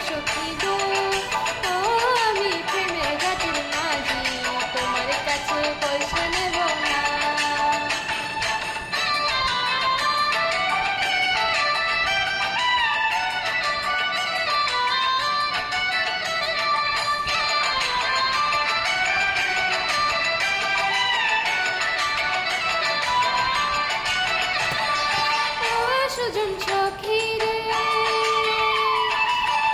সখী গো, ও আমি প্রেমের ঘাটের মাঝি, তোমার কাছে পয়সা নেব না। সুজন সখী রে,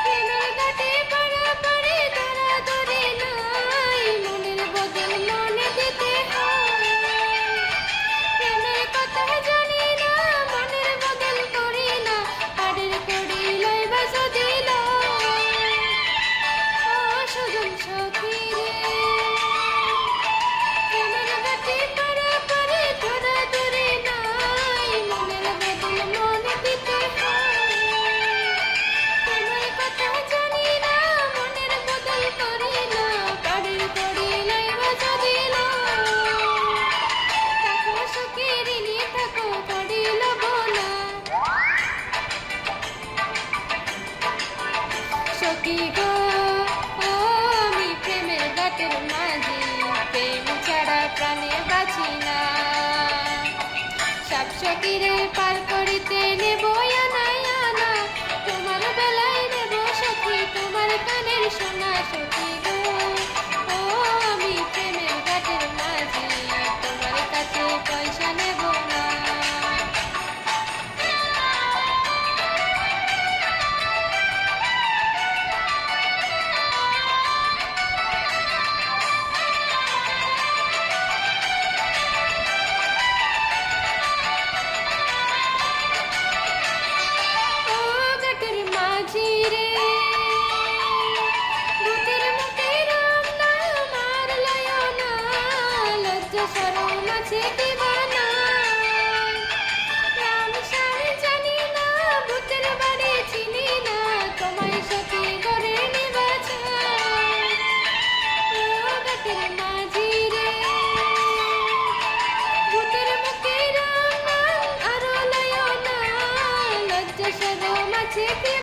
প্রেমের ঘাটে পারাপারে ধরাধরি নাই, মনের বদল মনে দিতে হয়। প্রেমের কথা জানি না, মনের বদল করি না, পাড়ের করি লইবা যদি লয়। ও সুজন সখী রে, প্রেমের ঘাটে পারাপারে ধরাধরি নাই, মনের বদল মনে দিতে হয়। প্রেমের কথা জানি না, মনের বদল করি না, পাড়ের করি লইবা যদি লয়। থাকো সুখে ঋণী থাকো করি লব না। সখী গো, ও আমি প্রেমের ঘাটের মাঝি, প্রেম ছাড়া প্রাণে বাঁচি না। সব সখীরে পার করিতে নেব আনা আনা, তোমার বেলায় নেব সখী তোমার কানের সোনা। সখী গো, ও আমি প্রেমের ঘাটের মাঝি, তোমার কাছে পয়সা নেব না। ও ঘাটের মাঝি রে, ভূতের মুখে রাম নাম আর লয় না, লজ্জা শরম আছে কি